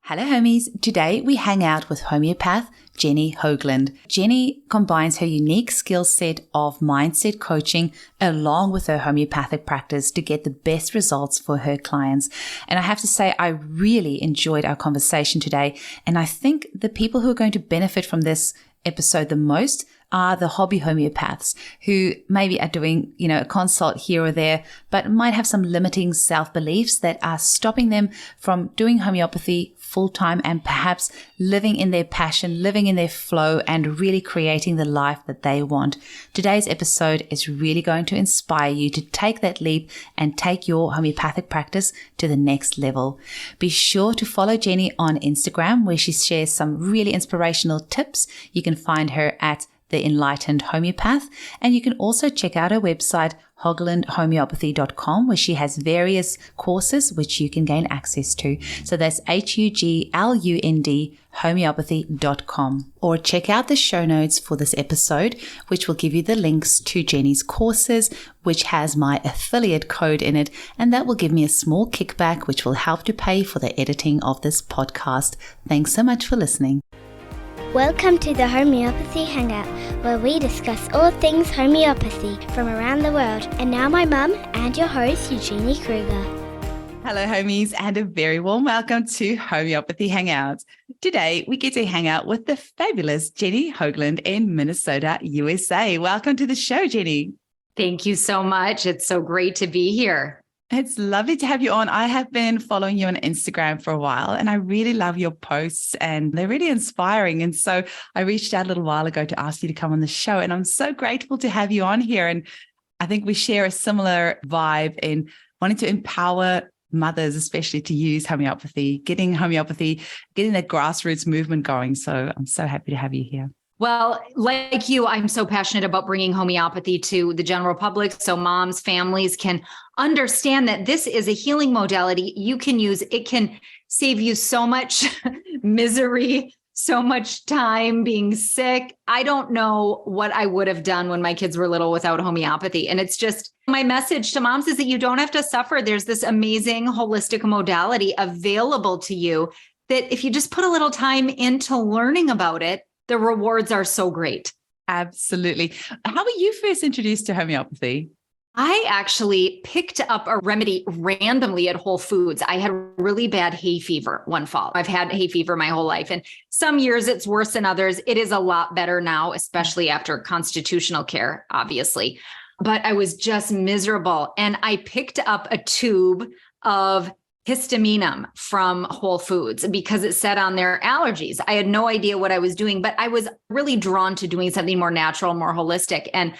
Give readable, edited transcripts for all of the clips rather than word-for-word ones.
Hello homies, today we hang out with homeopath Jennie Hoglund. Jennie combines her unique skill set of mindset coaching along with her homeopathic practice to get the best results for her clients. And I have to say, I really enjoyed our conversation today. And I think the people who are going to benefit from this episode the most are the hobby homeopaths who maybe are doing, a consult here or there, but might have some limiting self-beliefs that are stopping them from doing homeopathy full-time and perhaps living in their passion, living in their flow, and really creating the life that they want. Today's episode is really going to inspire you to take that leap and take your homeopathic practice to the next level. Be sure to follow Jennie on Instagram, where she shares some really inspirational tips. You can find her at The Enlightened Homeopath, and you can also check out her website hoglundhomeopathy.com, where she has various courses which you can gain access to. So that's HUGLUND homeopathy.com. Or check out the show notes for this episode, which will give you the links to Jennie's courses, which has my affiliate code in it, and that will give me a small kickback, which will help to pay for the editing of this podcast. Thanks so much for listening. Welcome to the Homeopathy Hangout, where we discuss all things homeopathy from around the world. And now my mum and your host, Eugenie Kruger. Hello, homies, and a very warm welcome to Homeopathy Hangout. Today, we get to hang out with the fabulous Jennie Hoglund in Minnesota, USA. Welcome to the show, Jennie. Thank you so much. It's so great to be here. It's lovely to have you on. I have been following you on Instagram for a while, and I really love your posts, and they're really inspiring. And so I reached out a little while ago to ask you to come on the show, and I'm so grateful to have you on here. And I think we share a similar vibe in wanting to empower mothers, especially to use homeopathy, getting that grassroots movement going. So I'm so happy to have you here. Well, like you, I'm so passionate about bringing homeopathy to the general public so moms, families can understand that this is a healing modality you can use. It can save you so much misery, so much time being sick. I don't know what I would have done when my kids were little without homeopathy. And it's just my message to moms is that you don't have to suffer. There's this amazing holistic modality available to you that if you just put a little time into learning about it, the rewards are so great. Absolutely. How were you first introduced to homeopathy? I actually picked up a remedy randomly at Whole Foods. I had really bad hay fever one fall. I've had hay fever my whole life, and some years it's worse than others. It is a lot better now, especially after constitutional care, obviously. But I was just miserable. And I picked up a tube of histamine from Whole Foods because it said on their allergies. I had no idea what I was doing, but I was really drawn to doing something more natural, more holistic. And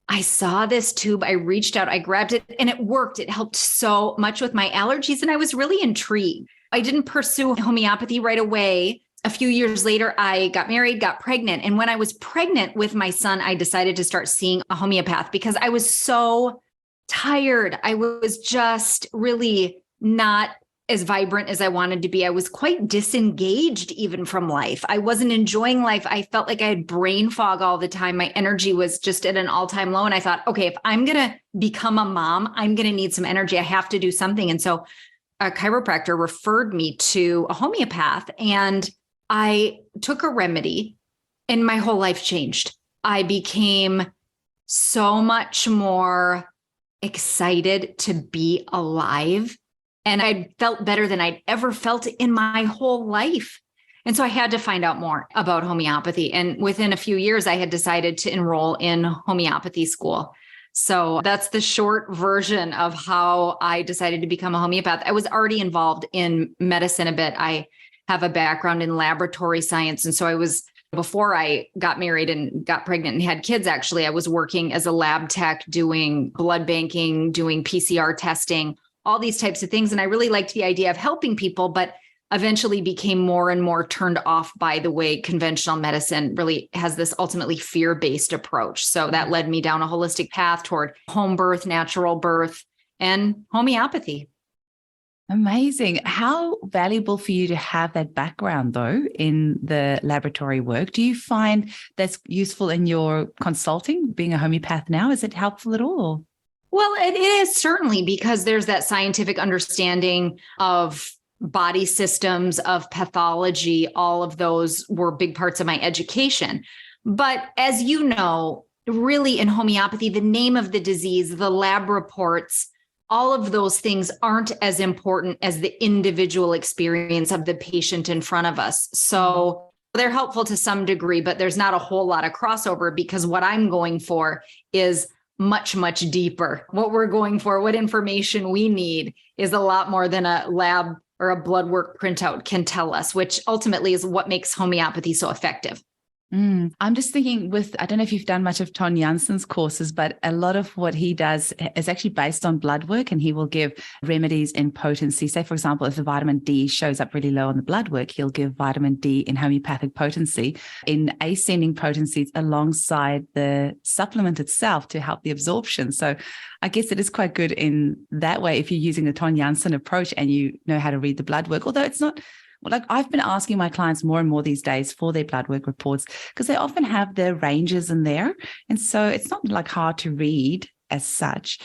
I saw this tube, I reached out, I grabbed it, and it worked. It helped so much with my allergies. And I was really intrigued. I didn't pursue homeopathy right away. A few years later, I got married, got pregnant. And when I was pregnant with my son, I decided to start seeing a homeopath because I was so tired. I was just really not as vibrant as I wanted to be. I was quite disengaged even from life. I wasn't enjoying life. I felt like I had brain fog all the time. My energy was just at an all-time low. And I thought, okay, if I'm going to become a mom, I'm going to need some energy. I have to do something. And so a chiropractor referred me to a homeopath, and I took a remedy and my whole life changed. I became so much more excited to be alive. And I felt better than I'd ever felt in my whole life. And so I had to find out more about homeopathy. And within a few years, I had decided to enroll in homeopathy school. So that's the short version of how I decided to become a homeopath. I was already involved in medicine a bit. I have a background in laboratory science. And so before I got married and got pregnant and had kids, actually, I was working as a lab tech, doing blood banking, doing PCR testing, all these types of things. And I really liked the idea of helping people, but eventually became more and more turned off by the way conventional medicine really has this ultimately fear-based approach. So that led me down a holistic path toward home birth, natural birth, and homeopathy. Amazing. How valuable for you to have that background, though, in the laboratory work? Do you find that's useful in your consulting, being a homeopath now? Is it helpful at all? Well, it is certainly, because there's that scientific understanding of body systems, of pathology. All of those were big parts of my education. But as you know, really in homeopathy, the name of the disease, the lab reports, all of those things aren't as important as the individual experience of the patient in front of us. So they're helpful to some degree, but there's not a whole lot of crossover, because what I'm going for is much, much deeper. What we're going for, what information we need, is a lot more than a lab or a blood work printout can tell us, which ultimately is what makes homeopathy so effective. I'm just thinking I don't know if you've done much of Ton Janssen's courses, but a lot of what he does is actually based on blood work, and he will give remedies in potency. Say, for example, if the vitamin D shows up really low on the blood work, he'll give vitamin D in homeopathic potency, in ascending potencies alongside the supplement itself to help the absorption. So I guess it is quite good in that way if you're using the Ton Janssen approach and you know how to read the blood work, although it's not. Well, like I've been asking my clients more and more these days for their blood work reports, because they often have their ranges in there. And so it's not like hard to read as such,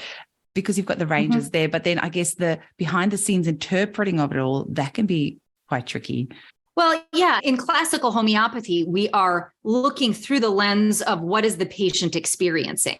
because you've got the ranges there. But then I guess the behind the scenes interpreting of it all, that can be quite tricky. Well, yeah, in classical homeopathy, we are looking through the lens of what is the patient experiencing.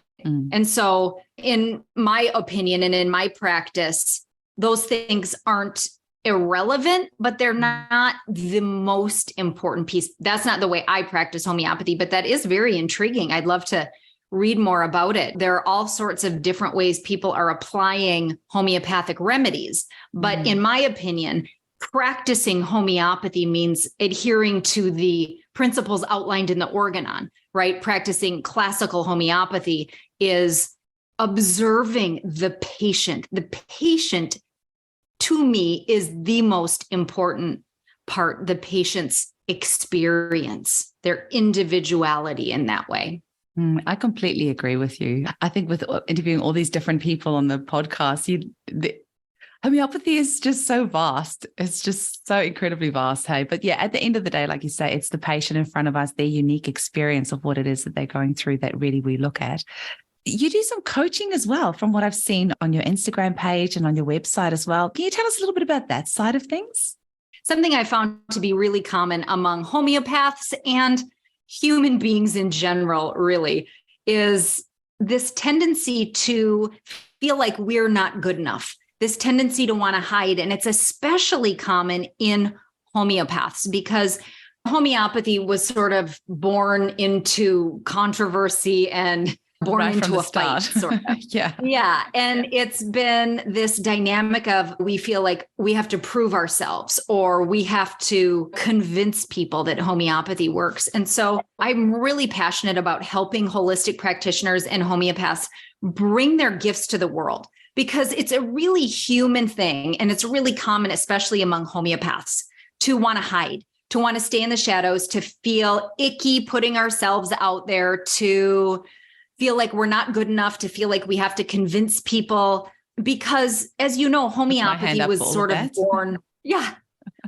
And so in my opinion and in my practice, those things aren't irrelevant, but they're not the most important piece. That's not the way I practice homeopathy, but that is very intriguing. I'd love to read more about it. There are all sorts of different ways people are applying homeopathic remedies. But in my opinion, practicing homeopathy means adhering to the principles outlined in the organon, right? Practicing classical homeopathy is observing the patient. The patient, to me, is the most important part, the patient's experience, their individuality in that way. I completely agree with you. I think with interviewing all these different people on the podcast, homeopathy is just so vast. It's just so incredibly vast, hey? But yeah, at the end of the day, like you say, it's the patient in front of us, their unique experience of what it is that they're going through that really we look at. You do some coaching as well, from what I've seen on your Instagram page and on your website as well. Can you tell us a little bit about that side of things? Something I found to be really common among homeopaths and human beings in general, really, is this tendency to feel like we're not good enough, this tendency to want to hide. And it's especially common in homeopaths, because homeopathy was sort of born into controversy and born right into a fight, sort of. Yeah. And it's been this dynamic of we feel like we have to prove ourselves, or we have to convince people that homeopathy works. And so I'm really passionate about helping holistic practitioners and homeopaths bring their gifts to the world, because it's a really human thing. And it's really common, especially among homeopaths, to want to hide, to want to stay in the shadows, to feel icky putting ourselves out there, to feel like we're not good enough, to feel like we have to convince people, because as you know, homeopathy was sort of born. Yeah.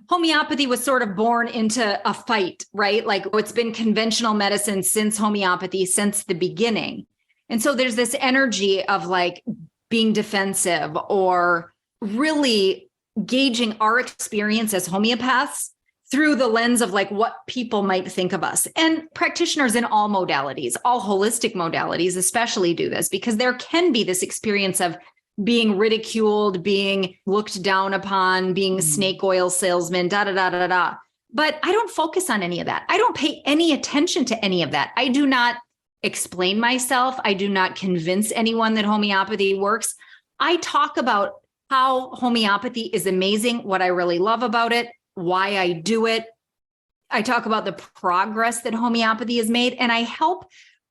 Homeopathy was sort of born into a fight, right? Like it's been conventional medicine since homeopathy, since the beginning. And so there's this energy of like being defensive, or really gauging our experience as homeopaths through the lens of like what people might think of us. And practitioners in all modalities, all holistic modalities especially, do this, because there can be this experience of being ridiculed, being looked down upon, being a snake oil salesman, da, da, da, da, da. But I don't focus on any of that. I don't pay any attention to any of that. I do not explain myself. I do not convince anyone that homeopathy works. I talk about how homeopathy is amazing, what I really love about it, why I do it. I talk about the progress that homeopathy has made, and I help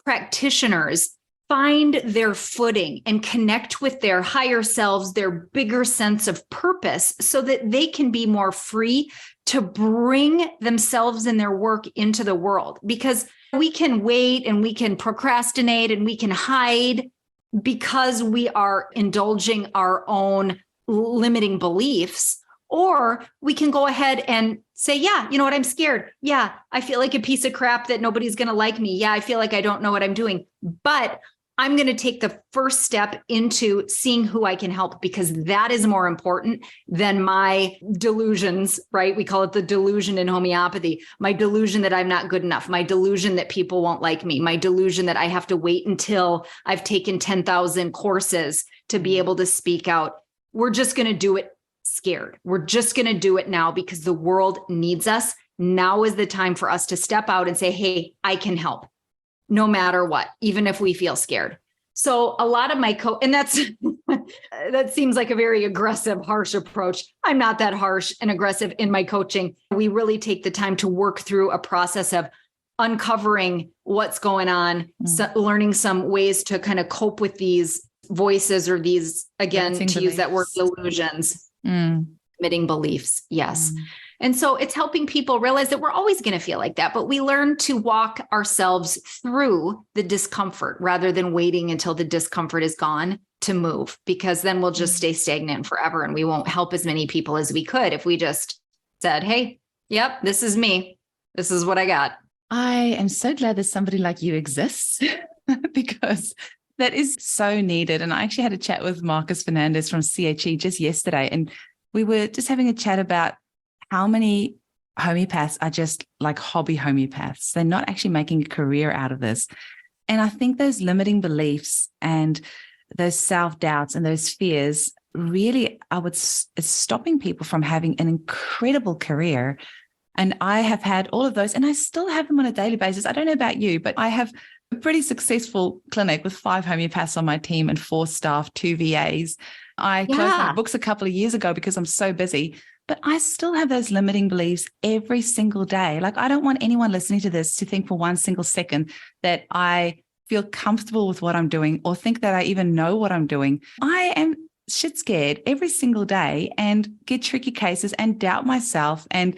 practitioners find their footing and connect with their higher selves, their bigger sense of purpose, so that they can be more free to bring themselves and their work into the world. Because we can wait and we can procrastinate and we can hide because we are indulging our own limiting beliefs. Or we can go ahead and say, yeah, you know what, I'm scared. Yeah, I feel like a piece of crap that nobody's going to like me. Yeah, I feel like I don't know what I'm doing. But I'm going to take the first step into seeing who I can help, because that is more important than my delusions, right? We call it the delusion in homeopathy. My delusion that I'm not good enough, my delusion that people won't like me, my delusion that I have to wait until I've taken 10,000 courses to be able to speak out. We're just going to do it scared. We're just going to do it now because the world needs us. Now is the time for us to step out and say, hey, I can help. No matter what, even if we feel scared. So a lot of my and that's, that seems like a very aggressive, harsh approach. I'm not that harsh and aggressive in my coaching. We really take the time to work through a process of uncovering what's going on, learning some ways to kind of cope with these voices or these, again, to use that word, delusions, limiting beliefs. Yes. And so it's helping people realize that we're always going to feel like that, but we learn to walk ourselves through the discomfort rather than waiting until the discomfort is gone to move, because then we'll just stay stagnant forever and we won't help as many people as we could if we just said, hey, yep, this is me. This is what I got. I am so glad that somebody like you exists because that is so needed. And I actually had a chat with Marcus Fernandez from CHE just yesterday, and we were just having a chat about how many homeopaths are just like hobby homeopaths. They're not actually making a career out of this. And I think those limiting beliefs and those self-doubts and those fears really is stopping people from having an incredible career. And I have had all of those, and I still have them on a daily basis. I don't know about you, but I have a pretty successful clinic with 5 homeopaths on my team and 4 staff, 2 VAs. I closed my books a couple of years ago because I'm so busy. But I still have those limiting beliefs every single day. Like, I don't want anyone listening to this to think for one single second that I feel comfortable with what I'm doing or think that I even know what I'm doing. I am shit scared every single day and get tricky cases and doubt myself and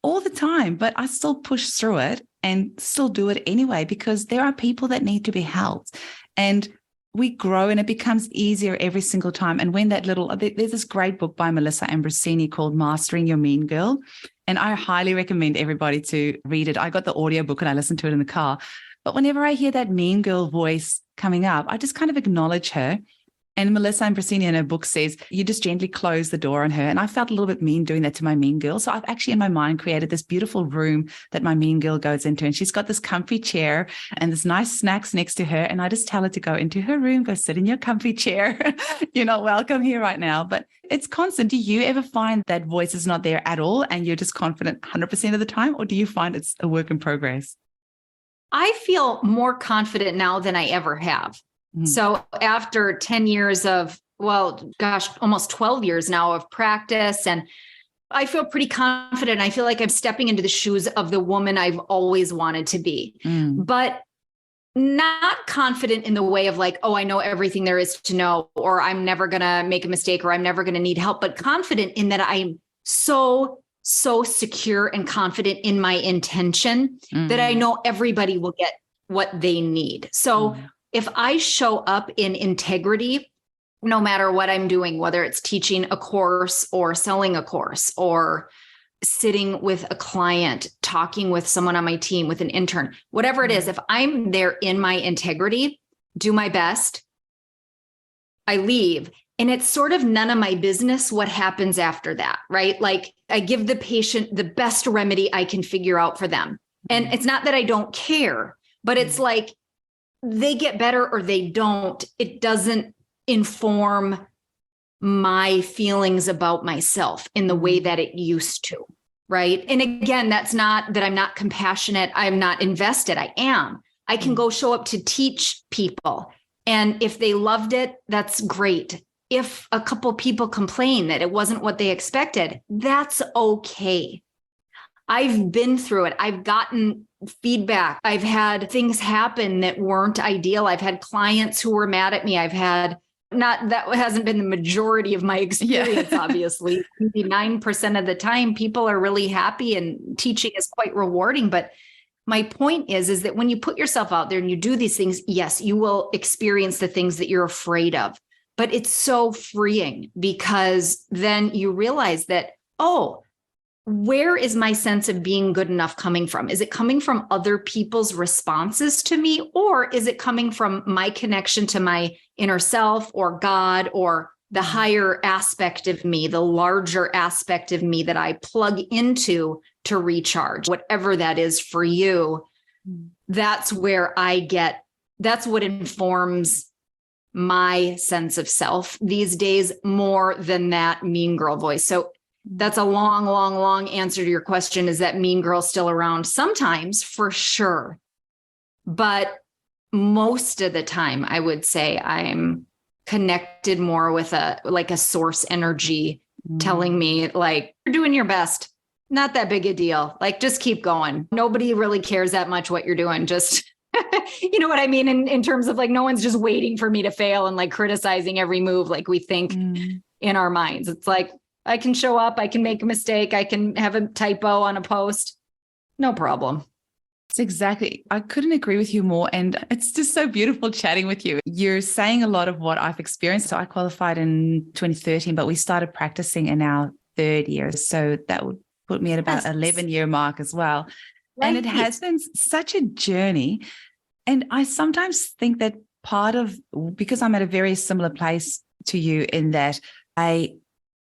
all the time, but I still push through it and still do it anyway, because there are people that need to be helped. And we grow and it becomes easier every single time. And when there's this great book by Melissa Ambrosini called Mastering Your Mean Girl. And I highly recommend everybody to read it. I got the audiobook and I listened to it in the car. But whenever I hear that mean girl voice coming up, I just kind of acknowledge her. And Melissa Ambrosini in her book says, you just gently close the door on her. And I felt a little bit mean doing that to my mean girl. So I've actually in my mind created this beautiful room that my mean girl goes into. And she's got this comfy chair and this nice snacks next to her. And I just tell her to go into her room, go sit in your comfy chair. You're not welcome here right now. But it's constant. Do you ever find that voice is not there at all and you're just confident 100% of the time? Or do you find it's a work in progress? I feel more confident now than I ever have. So after 10 years of, almost 12 years now of practice, and I feel pretty confident. I feel like I'm stepping into the shoes of the woman I've always wanted to be, but not confident in the way of like, oh, I know everything there is to know, or I'm never going to make a mistake, or I'm never going to need help, but confident in that I'm so secure and confident in my intention that I know everybody will get what they need. So if I show up in integrity, no matter what I'm doing, whether it's teaching a course or selling a course or sitting with a client, talking with someone on my team, with an intern, whatever it is, if I'm there in my integrity, do my best, I leave. And it's sort of none of my business what happens after that, right? Like, I give the patient the best remedy I can figure out for them. And it's not that I don't care, but it's like, they get better or they don't. It doesn't inform my feelings about myself in the way that it used to, right? And again, that's not that I'm not compassionate. I'm not invested. I am. I can go show up to teach people. And if they loved it, that's great. If a couple people complain that it wasn't what they expected, that's okay. I've been through it. I've gotten feedback. I've had things happen that weren't ideal. I've had clients who were mad at me. That hasn't been the majority of my experience, obviously. 9% of the time, people are really happy and teaching is quite rewarding. But my point is that when you put yourself out there and you do these things, yes, you will experience the things that you're afraid of. But it's so freeing because then you realize that, where is my sense of being good enough coming from? Is it coming from other people's responses to me, or is it coming from my connection to my inner self or God or the higher aspect of me, the larger aspect of me that I plug into to recharge? Whatever that is for you, that's where that's what informs my sense of self these days more than that mean girl voice. So that's a long answer to your question. Is that mean girl still around? Sometimes, for sure. But most of the time, I would say I'm connected more with a source energy telling me like, you're doing your best. Not that big a deal. Like, just keep going. Nobody really cares that much what you're doing. Just, you know what I mean? In terms of like, no one's just waiting for me to fail and like criticizing every move like we think in our minds. It's like, I can show up, I can make a mistake, I can have a typo on a post. No problem. It's exactly. I couldn't agree with you more. And it's just so beautiful chatting with you. You're saying a lot of what I've experienced. So I qualified in 2013, but we started practicing in our third year. So that would put me at about 11-year mark as well. Right. And it has been such a journey. And I sometimes think that because I'm at a very similar place to you in that I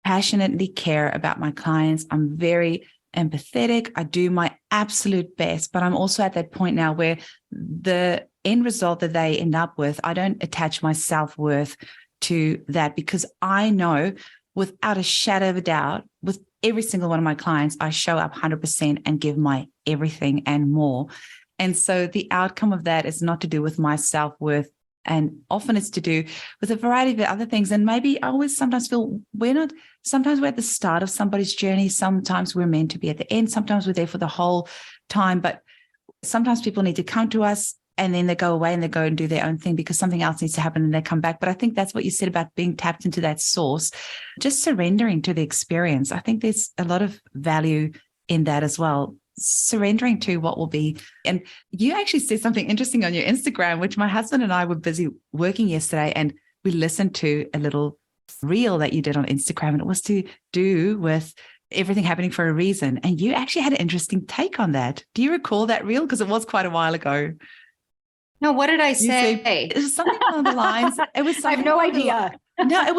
passionately care about my clients. I'm very empathetic. I do my absolute best, but I'm also at that point now where the end result that they end up with, I don't attach my self-worth to that, because I know without a shadow of a doubt, with every single one of my clients, I show up 100% and give my everything and more. And so the outcome of that is not to do with my self-worth. And often it's to do with a variety of other things. And maybe I always sometimes feel sometimes we're at the start of somebody's journey. Sometimes we're meant to be at the end. Sometimes we're there for the whole time. But sometimes people need to come to us and then they go away and they go and do their own thing because something else needs to happen and they come back. But I think that's what you said about being tapped into that source, just surrendering to the experience. I think there's a lot of value in that as well. Surrendering to what will be. And you actually said something interesting on your Instagram, which my husband and I were busy working yesterday, and we listened to a little reel that you did on Instagram, and it was to do with everything happening for a reason. And you actually had an interesting take on that. Do you recall that reel? Because it was quite a while ago. No, what did I say? It was something along the lines. It was I have no idea. No, it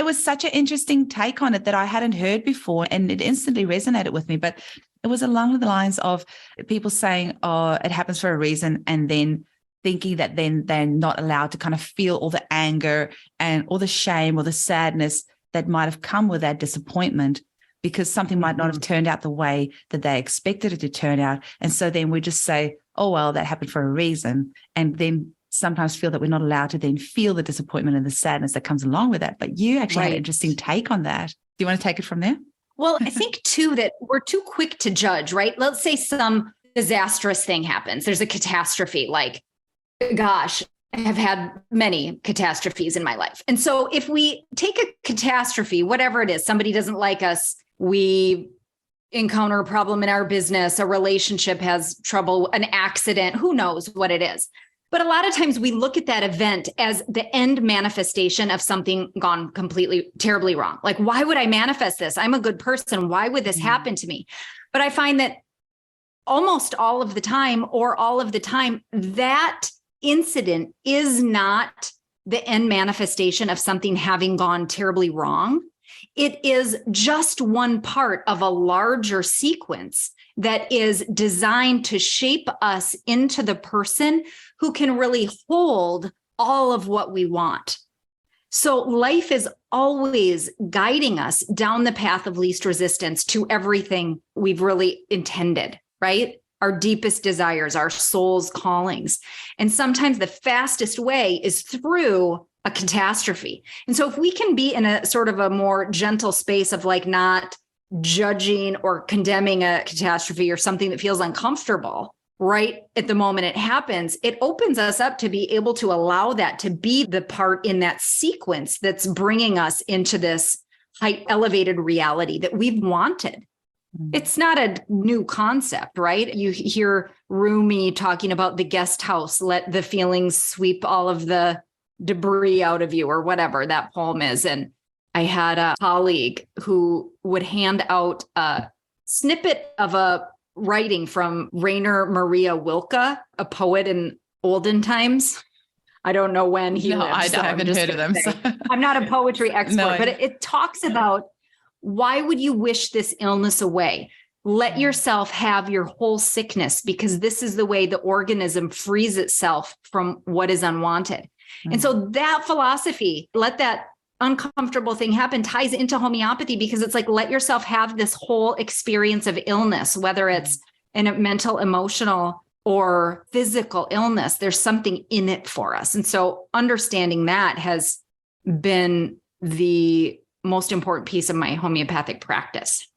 was such an interesting take on it that I hadn't heard before, and it instantly resonated with me. But it was along the lines of people saying, oh, it happens for a reason, and then thinking that then they're not allowed to kind of feel all the anger and all the shame or the sadness that might have come with that disappointment, because something might not have turned out the way that they expected it to turn out. And so then we just say, oh, well, that happened for a reason. And then sometimes feel that we're not allowed to then feel the disappointment and the sadness that comes along with that. But you actually had an interesting take on that. Do you want to take it from there? Well, I think too that we're too quick to judge, right? Let's say some disastrous thing happens. There's a catastrophe, like, gosh, I have had many catastrophes in my life. And so if we take a catastrophe, whatever it is, somebody doesn't like us, we encounter a problem in our business, a relationship has trouble, an accident, who knows what it is. But a lot of times we look at that event as the end manifestation of something gone completely terribly wrong. Like, why would I manifest this? I'm a good person. Why would this happen to me? But I find that almost all of the time, that incident is not the end manifestation of something having gone terribly wrong. It is just one part of a larger sequence that is designed to shape us into the person who can really hold all of what we want. So life is always guiding us down the path of least resistance to everything we've really intended, right? Our deepest desires, our soul's callings. And sometimes the fastest way is through a catastrophe. And so if we can be in a sort of a more gentle space of like not judging or condemning a catastrophe or something that feels uncomfortable right at the moment it happens, it opens us up to be able to allow that to be the part in that sequence that's bringing us into this high elevated reality that we've wanted. It's not a new concept, right? You hear Rumi talking about the guest house, let the feelings sweep all of the debris out of you, or whatever that poem is. And I had a colleague who would hand out a snippet of a writing from Rainer Maria Rilke, a poet in olden times. I don't know when he lived. I haven't heard of them. So. I'm not a poetry expert, No, but it talks about, why would you wish this illness away? Let yourself have your whole sickness, because this is the way the organism frees itself from what is unwanted. And so that philosophy, let that uncomfortable thing happen, ties into homeopathy, because it's like, let yourself have this whole experience of illness, whether it's in a mental, emotional, or physical illness. There's something in it for us. And so understanding that has been the most important piece of my homeopathic practice.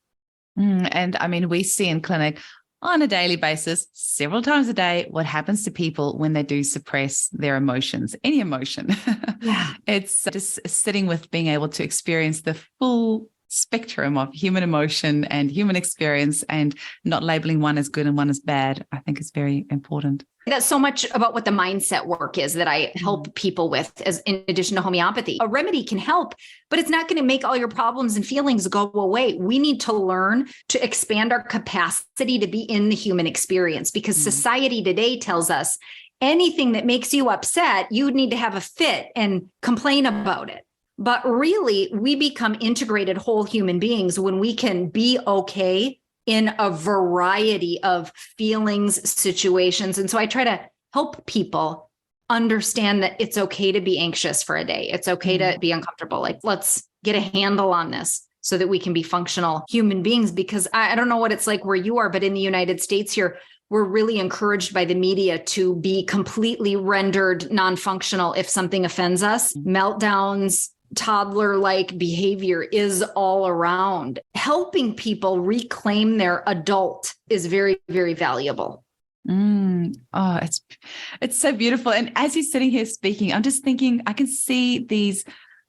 And I mean, we see in clinic on a daily basis, several times a day, what happens to people when they do suppress their emotions, any emotion. Yeah. It's just sitting with being able to experience the full spectrum of human emotion and human experience, and not labeling one as good and one as bad, I think is very important. That's so much about what the mindset work is that I help people with, as in addition to homeopathy. A remedy can help, but it's not going to make all your problems and feelings go away. We need to learn to expand our capacity to be in the human experience, because society today tells us anything that makes you upset, you need to have a fit and complain about it. But really, we become integrated whole human beings when we can be okay in a variety of feelings, situations. And so I try to help people understand that it's okay to be anxious for a day. It's okay to be uncomfortable. Like, let's get a handle on this so that we can be functional human beings. Because I don't know what it's like where you are, but in the United States here, we're really encouraged by the media to be completely rendered non-functional if something offends us. Meltdowns, toddler-like behavior is all around. Helping people reclaim their adult is very, very valuable. Oh, it's so beautiful. And as you're sitting here speaking, I'm just thinking, I can see these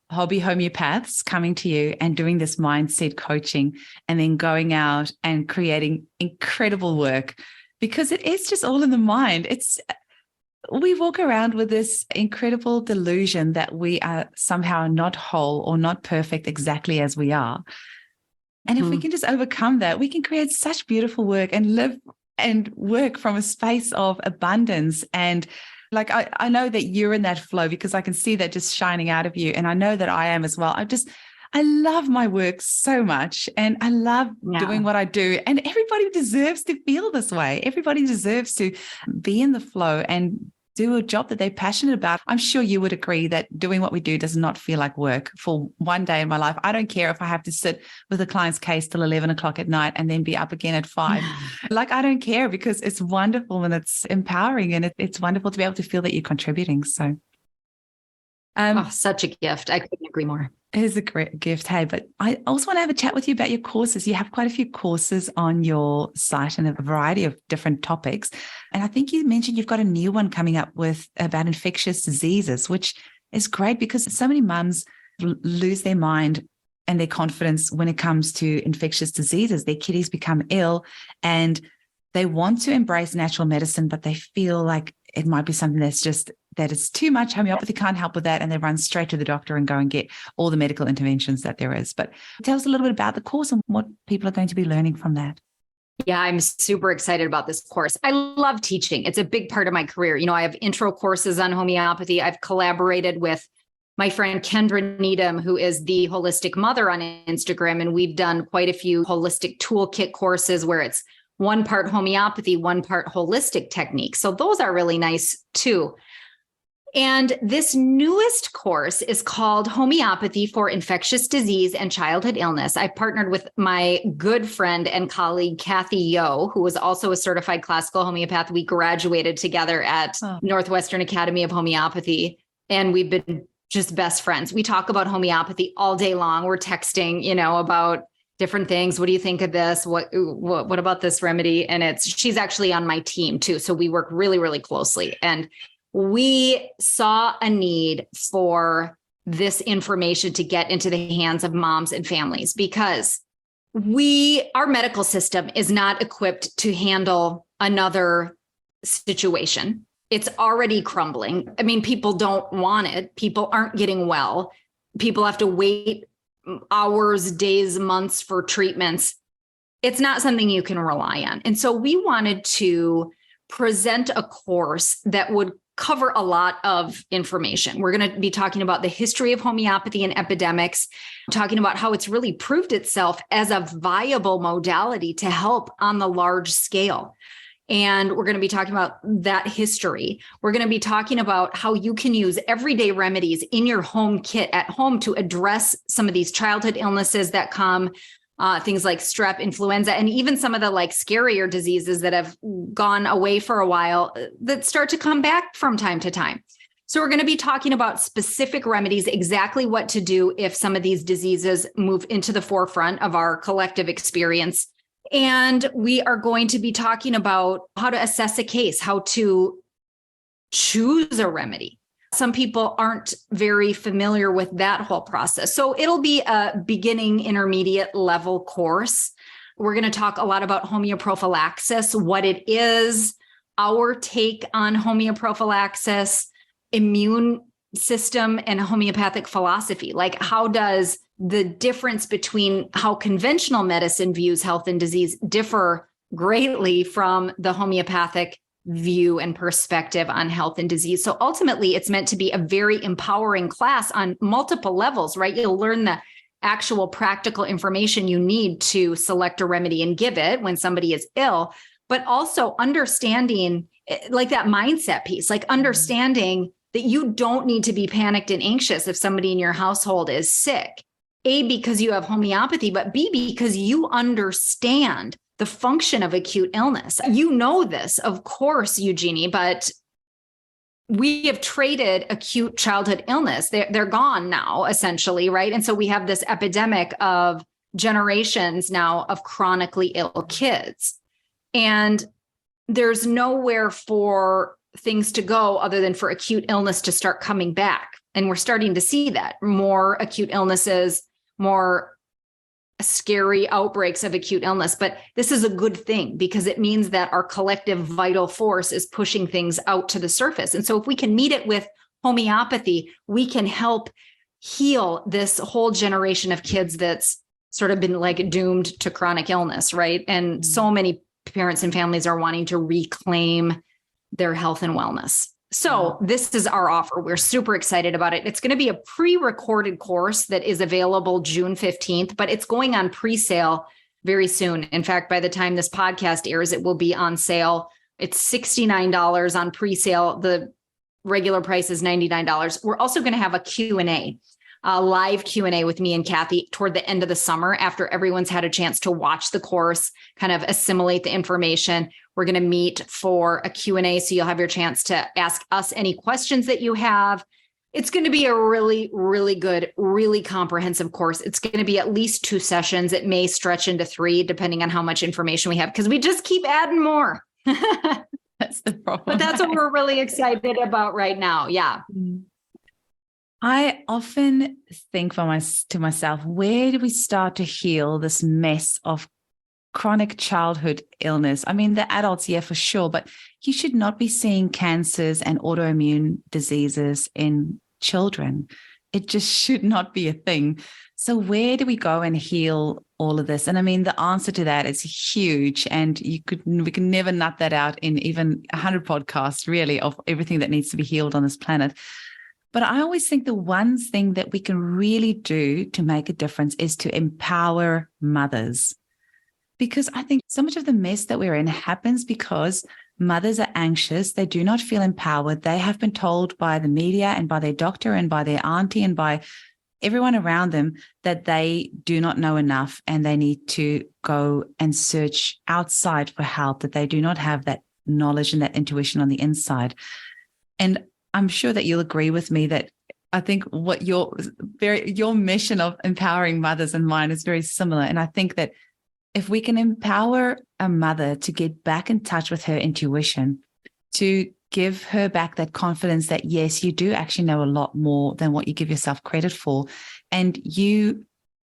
hobby homeopaths coming to you and doing this mindset coaching, and then going out and creating incredible work, because it is just all in the mind. We walk around with this incredible delusion that we are somehow not whole or not perfect exactly as we are. And if we can just overcome that, we can create such beautiful work and live and work from a space of abundance. And like, I know that you're in that flow, because I can see that just shining out of you. And I know that I am as well. I love my work so much, and I love doing what I do. And everybody deserves to feel this way. Everybody deserves to be in the flow and do a job that they're passionate about. I'm sure you would agree that doing what we do does not feel like work for one day in my life. I don't care if I have to sit with a client's case till 11 o'clock at night and then be up again at 5. Like, I don't care, because it's wonderful and it's empowering, and it's wonderful to be able to feel that you're contributing. So such a gift. I couldn't agree more. It is a great gift. Hey, but I also want to have a chat with you about your courses. You have quite a few courses on your site and a variety of different topics. And I think you mentioned you've got a new one coming up about infectious diseases, which is great, because so many mums lose their mind and their confidence when it comes to infectious diseases. Their kiddies become ill and they want to embrace natural medicine, but they feel like it might be something that it's too much. Homeopathy can't help with that. And they run straight to the doctor and go and get all the medical interventions that there is. But tell us a little bit about the course and what people are going to be learning from that. Yeah, I'm super excited about this course. I love teaching. It's a big part of my career. You know, I have intro courses on homeopathy. I've collaborated with my friend Kendra Needham, who is the Holistic Mother on Instagram. And we've done quite a few holistic toolkit courses where it's one part homeopathy, one part holistic technique. So those are really nice too. And this newest course is called Homeopathy for Infectious Disease and Childhood Illness. I partnered with my good friend and colleague, Kathy Yo, who was also a certified classical homeopath. We graduated together at Northwestern Academy of Homeopathy, and we've been just best friends. We talk about homeopathy all day long. We're texting, about different things. What do you think of this? What about this remedy? And she's actually on my team too. So we work really, really closely. And we saw a need for this information to get into the hands of moms and families, because our medical system is not equipped to handle another situation. It's already crumbling. I mean, people don't want it. People aren't getting well. People have to wait hours, days, months for treatments. it's not something you can rely on. And so we wanted to present a course that would cover a lot of information. We're going to be talking about the history of homeopathy and epidemics, talking about how it's really proved itself as a viable modality to help on the large scale. And we're going to be talking about that history. We're going to be talking about how you can use everyday remedies in your home kit at home to address some of these childhood illnesses that come, things like strep, influenza, and even some of the like scarier diseases that have gone away for a while that start to come back from time to time. So we're going to be talking about specific remedies, exactly what to do if some of these diseases move into the forefront of our collective experience. And we are going to be talking about how to assess a case, how to choose a remedy. Some people aren't very familiar with that whole process. So it'll be a beginning, intermediate level course. We're going to talk a lot about homeoprophylaxis, what it is, our take on homeoprophylaxis, immune system, and homeopathic philosophy. Like, how does the difference between how conventional medicine views health and disease differ greatly from the homeopathic view and perspective on health and disease? So ultimately, it's meant to be a very empowering class on multiple levels, right? You'll learn the actual practical information you need to select a remedy and give it when somebody is ill, but also understanding like that mindset piece, like understanding that you don't need to be panicked and anxious if somebody in your household is sick. A, because you have homeopathy, but B, because you understand the function of acute illness. You know this, of course, Eugenie, but we have traded acute childhood illness. They're gone now, essentially, right? And so we have this epidemic of generations now of chronically ill kids. And there's nowhere for things to go other than for acute illness to start coming back. And we're starting to see that more acute illnesses, more scary outbreaks of acute illness. But this is a good thing because it means that our collective vital force is pushing things out to the surface. And so if we can meet it with homeopathy, we can help heal this whole generation of kids that's sort of been like doomed to chronic illness, right? And so many parents and families are wanting to reclaim their health and wellness. So this is our offer. We're super excited about it. It's going to be a pre-recorded course that is available June 15th, but it's going on pre-sale very soon. In fact, by the time this podcast airs, it will be on sale. It's $69 on pre-sale. The regular price is $99. We're also going to have a Q&A, a live Q&A with me and Kathy toward the end of the summer after everyone's had a chance to watch the course, kind of assimilate the information. We're going to meet for a Q&A, so you'll have your chance to ask us any questions that you have. It's going to be a really, really good, really comprehensive course. It's going to be at least 2 sessions. It may stretch into 3, depending on how much information we have, because we just keep adding more. That's the problem. But that's what we're really excited about right now. Yeah. I often think to myself, where do we start to heal this mess of chronic childhood illness? I mean, the adults, yeah, for sure, but you should not be seeing cancers and autoimmune diseases in children. It just should not be a thing. So where do we go and heal all of this? And I mean, the answer to that is huge. And we can never nut that out in even 100 podcasts, really, of everything that needs to be healed on this planet. But I always think the one thing that we can really do to make a difference is to empower mothers. Because I think so much of the mess that we're in happens because mothers are anxious. They do not feel empowered. They have been told by the media and by their doctor and by their auntie and by everyone around them that they do not know enough and they need to go and search outside for help, that they do not have that knowledge and that intuition on the inside. And I'm sure that you'll agree with me that I think what your mission of empowering mothers and mine is very similar. And I think that if we can empower a mother to get back in touch with her intuition, to give her back that confidence that, yes, you do actually know a lot more than what you give yourself credit for, and you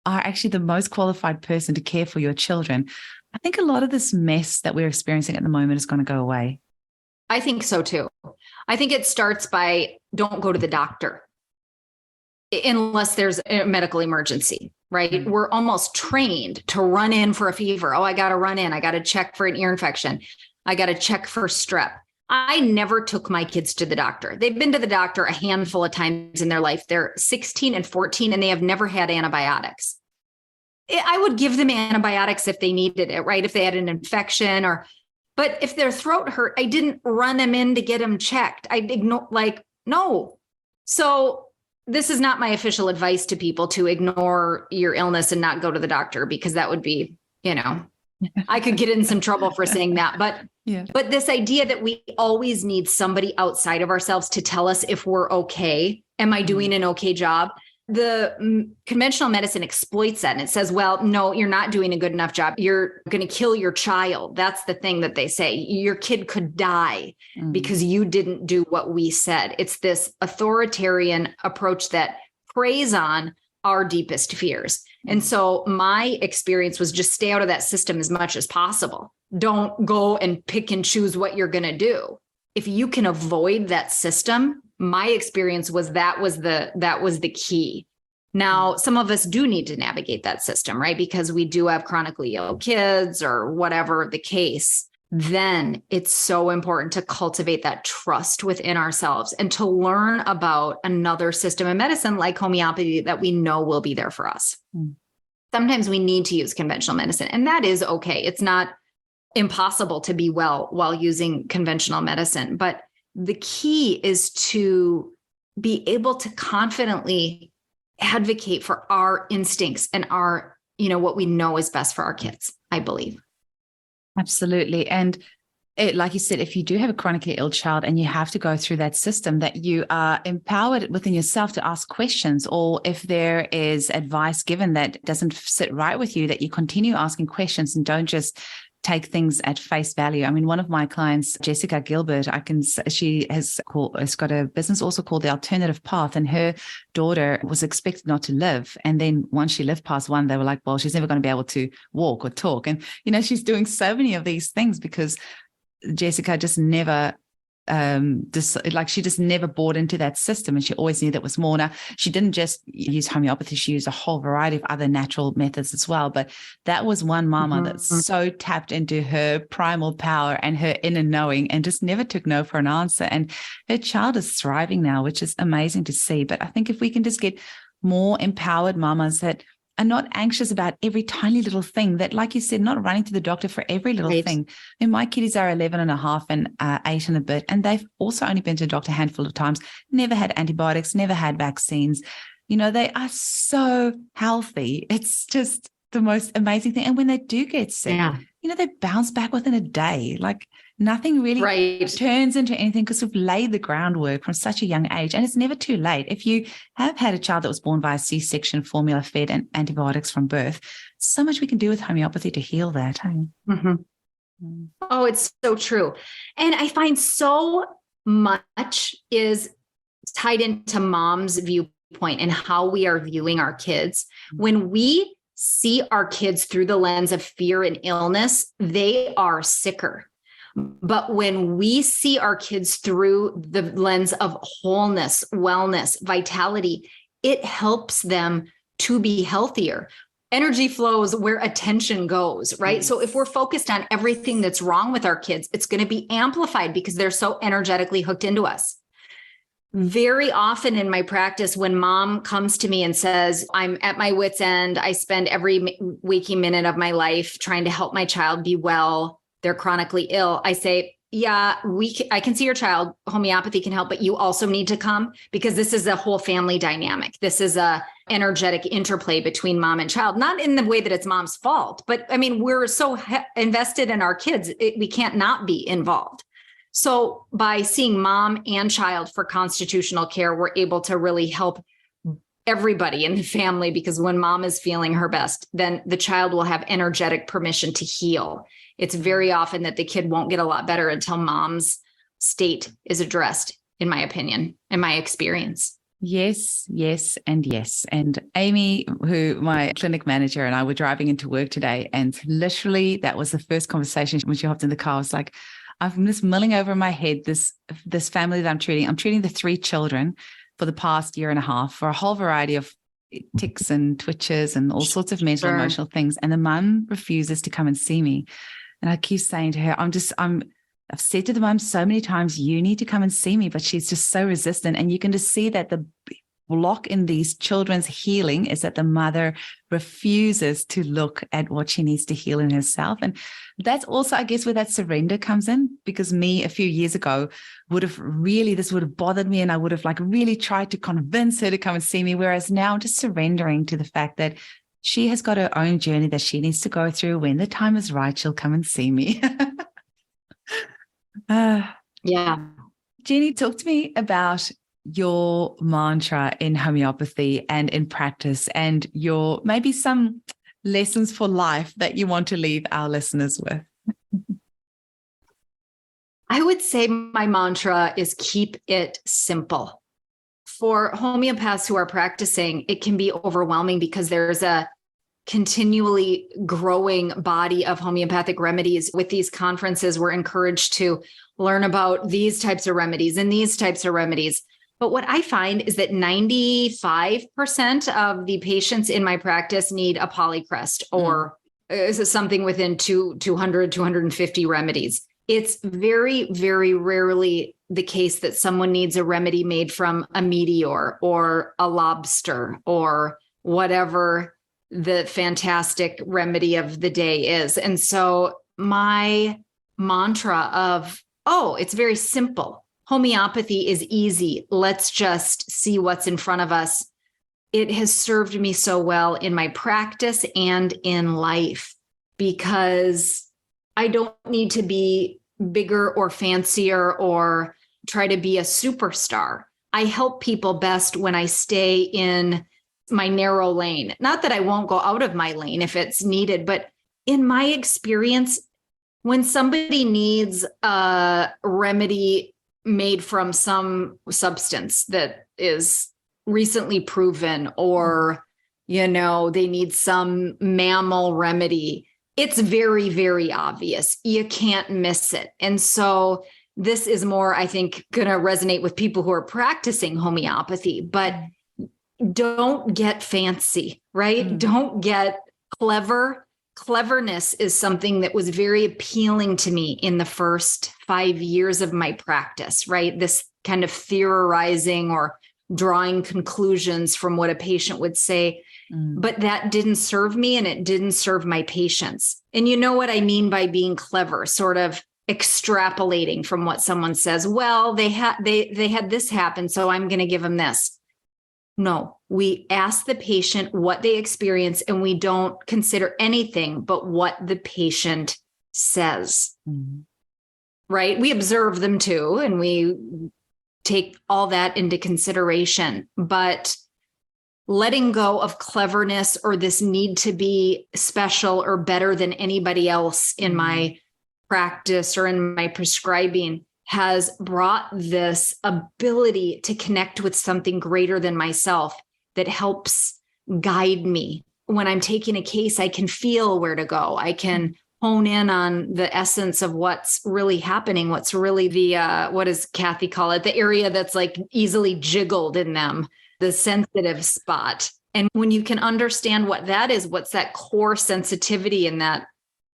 are actually the most qualified person to care for your children, I think a lot of this mess that we're experiencing at the moment is going to go away. I think so too. I think it starts by don't go to the doctor unless there's a medical emergency. right? Mm. We're almost trained to run in for a fever. Oh, I got to run in. I got to check for an ear infection. I got to check for strep. I never took my kids to the doctor. They've been to the doctor a handful of times in their life. They're 16 and 14, and they have never had antibiotics. I would give them antibiotics if they needed it, right? If they had an infection but if their throat hurt, I didn't run them in to get them checked. I'd ignore, no. So this is not my official advice to people to ignore your illness and not go to the doctor, because that would be, I could get in some trouble for saying that. But this idea that we always need somebody outside of ourselves to tell us if we're okay. Am I doing an okay job? The conventional medicine exploits that. And it says, well, no, you're not doing a good enough job. You're going to kill your child. That's the thing that they say. Your kid could die because you didn't do what we said. It's this authoritarian approach that preys on our deepest fears. And so my experience was just stay out of that system as much as possible. Don't go and pick and choose what you're going to do. If you can avoid that system, my experience was that was the key. Now, some of us do need to navigate that system, right? Because we do have chronically ill kids or whatever the case. Then it's so important to cultivate that trust within ourselves and to learn about another system of medicine like homeopathy that we know will be there for us. Sometimes we need to use conventional medicine, and that is okay. It's not impossible to be well while using conventional medicine, but the key is to be able to confidently advocate for our instincts and our, what we know is best for our kids, I believe. Absolutely. And like you said, if you do have a chronically ill child and you have to go through that system, that you are empowered within yourself to ask questions, or if there is advice given that doesn't sit right with you, that you continue asking questions and don't just take things at face value. I mean, one of my clients, Jessica Gilbert, she has got a business also called The Alternative Path, and her daughter was expected not to live. And then once she lived past one, they were like, well, she's never going to be able to walk or talk. And, she's doing so many of these things because Jessica just never she just never bought into that system, and she always knew that was more. Now, she didn't just use homeopathy, she used a whole variety of other natural methods as well, but that was one mama that so tapped into her primal power and her inner knowing and just never took no for an answer, and her child is thriving now, which is amazing to see. But I think if we can just get more empowered mamas that are not anxious about every tiny little thing, that, like you said, not running to the doctor for every little thing. I mean, my kiddies are 11 and a half and 8 and a bit, and they've also only been to the doctor a handful of times, never had antibiotics, never had vaccines. They are so healthy. It's just the most amazing thing. And when they do get sick, they bounce back within a day. Like nothing really turns into anything because we've laid the groundwork from such a young age. And it's never too late. If you have had a child that was born via C-section, formula fed, and antibiotics from birth, so much we can do with homeopathy to heal that. Oh, it's so true. And I find so much is tied into mom's viewpoint and how we are viewing our kids. When we see our kids through the lens of fear and illness, they are sicker. But when we see our kids through the lens of wholeness, wellness, vitality, it helps them to be healthier. Energy flows where attention goes, right? So if we're focused on everything that's wrong with our kids, it's going to be amplified because they're so energetically hooked into us. Very often in my practice, when mom comes to me and says, I'm at my wit's end, I spend every waking minute of my life trying to help my child be well, they're chronically ill, I say, yeah, I can see your child, homeopathy can help, but you also need to come because this is a whole family dynamic. This is a energetic interplay between mom and child, not in the way that it's mom's fault, but I mean, we're so invested in our kids, we can't not be involved. So by seeing mom and child for constitutional care, we're able to really help everybody in the family, because when mom is feeling her best, then the child will have energetic permission to heal. It's very often that the kid won't get a lot better until mom's state is addressed, in my opinion, in my experience. Yes, yes, and yes. And Amy, who my clinic manager, and I were driving into work today, and literally that was the first conversation when she hopped in the car. I was like, I'm just mulling over in my head this family that I'm treating. I'm treating the 3 children for the past year and a half for a whole variety of tics and twitches and all sorts of mental, Sure. emotional things. And the mum refuses to come and see me. And I keep saying to her, I've said to the mum so many times, you need to come and see me, but she's just so resistant. And you can just see that the block in these children's healing is that the mother refuses to look at what she needs to heal in herself. And that's also, I guess, where that surrender comes in, because me a few years ago this would have bothered me, and I would have really tried to convince her to come and see me. Whereas now just surrendering to the fact that she has got her own journey that she needs to go through. When the time is right, she'll come and see me. Yeah. Jennie, talk to me about your mantra in homeopathy and in practice, and your maybe some lessons for life that you want to leave our listeners with. I would say my mantra is keep it simple. For homeopaths who are practicing, it can be overwhelming because there's a continually growing body of homeopathic remedies. With these conferences, we're encouraged to learn about these types of remedies and these types of remedies. But what I find is that 95% of the patients in my practice need a polycrest or something within 200, 250 remedies. It's very, very rarely the case that someone needs a remedy made from a meteor or a lobster or whatever the fantastic remedy of the day is. And so my mantra of, it's very simple. Homeopathy is easy. Let's just see what's in front of us. It has served me so well in my practice and in life, because I don't need to be bigger or fancier or try to be a superstar. I help people best when I stay in my narrow lane. Not that I won't go out of my lane if it's needed, but in my experience, when somebody needs a remedy made from some substance that is recently proven, or, they need some mammal remedy, it's very, very obvious. You can't miss it. And so this is more, I think, going to resonate with people who are practicing homeopathy, but don't get fancy, right? Don't get clever. Cleverness is something that was very appealing to me in the first 5 years of my practice, right? This kind of theorizing or drawing conclusions from what a patient would say. But that didn't serve me, and it didn't serve my patients. And you know what I mean by being clever, sort of extrapolating from what someone says. Well, they had this happen, so I'm going to give them this. No, we ask the patient what they experience, and we don't consider anything but what the patient says, right? We observe them too, and we take all that into consideration, but letting go of cleverness or this need to be special or better than anybody else in my practice or in my prescribing has brought this ability to connect with something greater than myself that helps guide me. When I'm taking a case, I can feel where to go. I can hone in on the essence of what's really happening, what's really the, what does Kathy call it? The area that's easily jiggled in them, the sensitive spot. And when you can understand what that is, what's that core sensitivity in that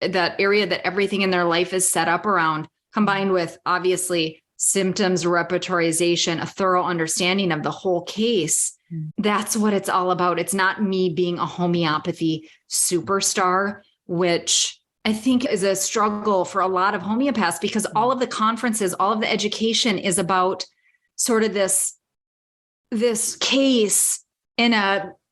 area that everything in their life is set up around, combined with obviously symptoms, repertorization, a thorough understanding of the whole case. That's what it's all about. It's not me being a homeopathy superstar, which I think is a struggle for a lot of homeopaths, because all of the conferences, all of the education is about sort of this case in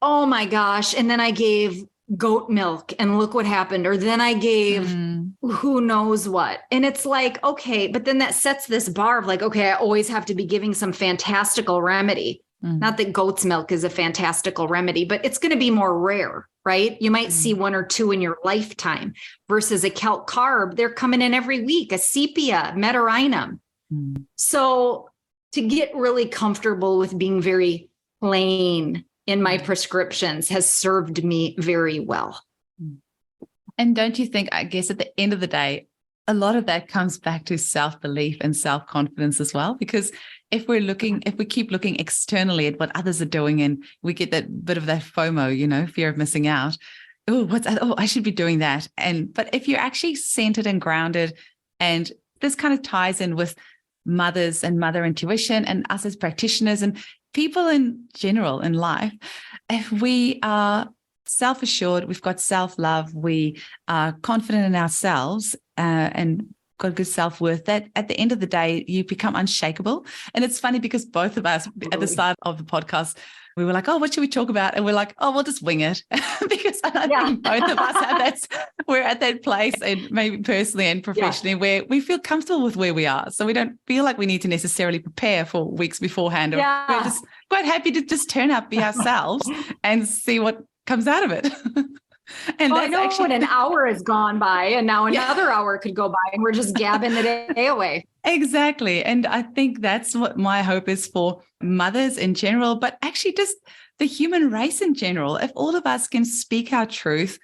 oh my gosh. And then I gave goat milk and look what happened. Or then I gave who knows what. And it's okay, but then that sets this bar of okay, I always have to be giving some fantastical remedy. Not that goat's milk is a fantastical remedy, but it's going to be more rare, right? You might see one or two in your lifetime versus a Celt carb. They're coming in every week, a sepia, meterinum. So to get really comfortable with being very plain in my prescriptions has served me very well. And don't you think, I guess at the end of the day, a lot of that comes back to self-belief and self-confidence as well, because if we keep looking externally at what others are doing, and we get that bit of that FOMO, fear of missing out. Oh, what's that? Oh, I should be doing that. But if you're actually centered and grounded, and this kind of ties in with mothers and mother intuition and us as practitioners and people in general in life, if we are self-assured, we've got self-love, we are confident in ourselves, and got good self-worth, that at the end of the day, you become unshakable. And it's funny because both of us at the start of the podcast, we were like, oh, what should we talk about? And we're like, oh, we'll just wing it. Because I think both of us have that, we're at that place, and maybe personally and professionally, where we feel comfortable with where we are. So we don't feel like we need to necessarily prepare for weeks beforehand. Or we're just quite happy to just turn up, be ourselves, and see what comes out of it. And I know when an hour has gone by, and now another hour could go by, and we're just gabbing the day away. Exactly. And I think that's what my hope is for mothers in general, but actually just the human race in general. If all of us can speak our truth,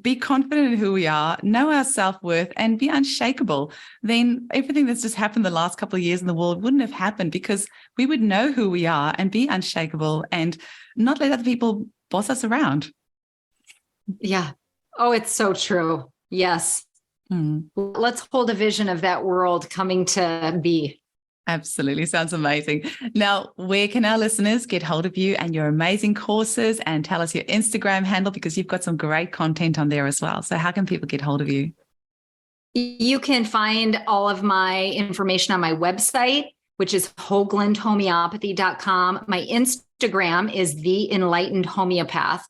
be confident in who we are, know our self-worth, and be unshakable, then everything that's just happened the last couple of years in the world wouldn't have happened, because we would know who we are and be unshakable and not let other people boss us around. Yeah. Oh, it's so true. Yes. Let's hold a vision of that world coming to be. Absolutely. Sounds amazing. Now, where can our listeners get hold of you and your amazing courses, and tell us your Instagram handle, because you've got some great content on there as well. So how can people get hold of you? You can find all of my information on my website, which is hoglundhomeopathy.com. My Instagram is The Enlightened Homeopath.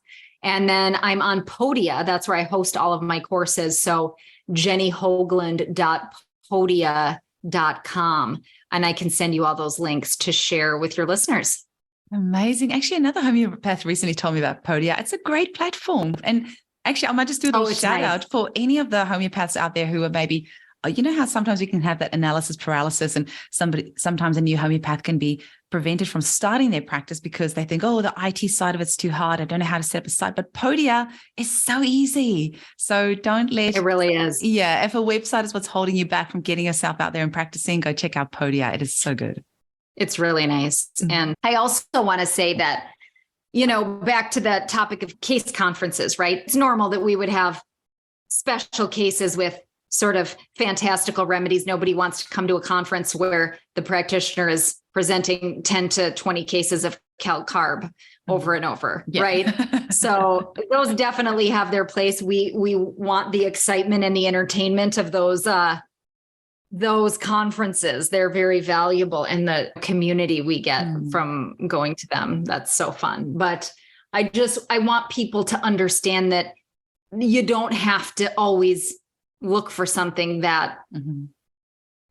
And then I'm on Podia. That's where I host all of my courses. So jennyhoglund.podia.com. And I can send you all those links to share with your listeners. Amazing. Actually, another homeopath recently told me about Podia. It's a great platform. And actually, I might just do a little shout out for any of the homeopaths out there who are maybe, you know how sometimes we can have that analysis paralysis, and sometimes a new homeopath can be prevented from starting their practice because they think, oh, the IT side of it's too hard. I don't know how to set up a site. But Podia is so easy. So don't let it really is. Yeah. If a website is what's holding you back from getting yourself out there and practicing, go check out Podia. It is so good. It's really nice. Mm-hmm. And I also want to say that, back to the topic of case conferences, right? It's normal that we would have special cases with sort of fantastical remedies. Nobody wants to come to a conference where the practitioner is presenting 10 to 20 cases of calcarb over and over, right? So those definitely have their place. We want the excitement and the entertainment of those conferences. They're very valuable, and the community we get from going to them. That's so fun. But I want people to understand that you don't have to always look for something that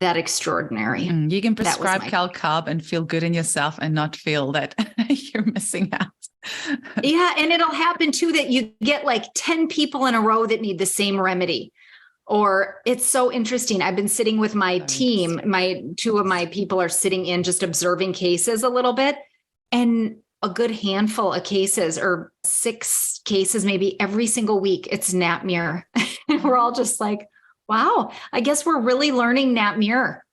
extraordinary. You can prescribe calcarb and feel good in yourself and not feel that you're missing out. Yeah. And it'll happen too that you get like 10 people in a row that need the same remedy. Or it's so interesting. I've been sitting with my team. Two of my people are sitting in just observing cases a little bit, and a good handful of cases, or 6 cases, maybe every single week, it's Nat Muir. And we're all just like, wow, I guess we're really learning Nat Muir.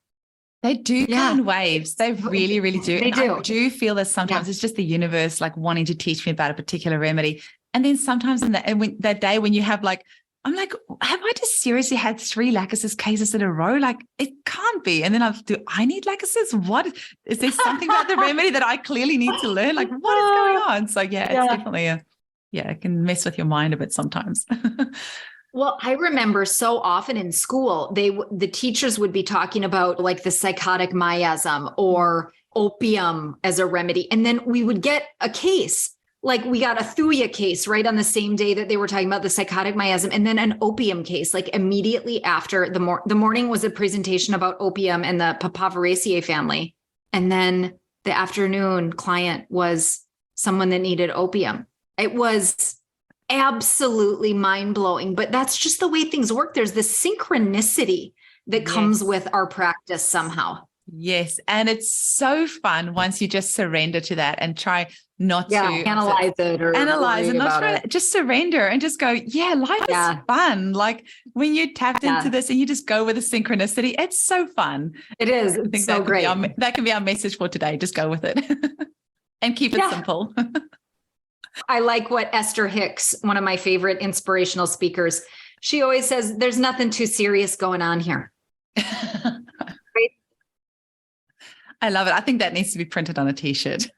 They do come in waves. They really, really do. They do. I do feel that sometimes it's just the universe like wanting to teach me about a particular remedy. And then sometimes in that day when you have like, I'm like, have I just seriously had 3 Lachesis cases in a row? Like, it can't be. And then do I need Lachesis? What is there something about the remedy that I clearly need to learn? Like, what is going on? So it's definitely it can mess with your mind a bit sometimes. Well, I remember so often in school, the teachers would be talking about like the psychotic miasm or opium as a remedy. And then we would get a case. Like we got a Thuya case right on the same day that they were talking about the psychotic miasm, and then an opium case, like immediately after the morning was a presentation about opium and the Papaveraceae family. And then the afternoon client was someone that needed opium. It was absolutely mind-blowing, but that's just the way things work. There's this synchronicity that comes with our practice somehow. Yes. And it's so fun once you just surrender to that and try not to analyze it or analyze and not about try it. just surrender and just go, yeah, life is fun. Like when you tapped into this and you just go with the synchronicity, it's so fun. It is. I think so great. That can be our message for today. Just go with it and keep it simple. I like what Esther Hicks, one of my favorite inspirational speakers, she always says, there's nothing too serious going on here. Right? I love it. I think that needs to be printed on a t-shirt.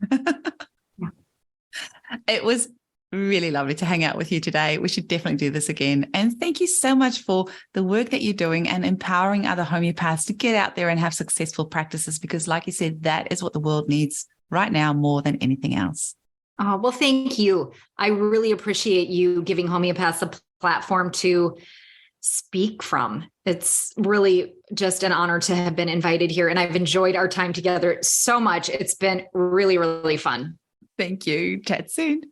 It was really lovely to hang out with you today. We should definitely do this again. And thank you so much for the work that you're doing and empowering other homeopaths to get out there and have successful practices, because like you said, that is what the world needs right now more than anything else. Oh, well, thank you. I really appreciate you giving homeopaths a platform to speak from. It's really just an honor to have been invited here. And I've enjoyed our time together so much. It's been really, really fun. Thank you. Chat soon.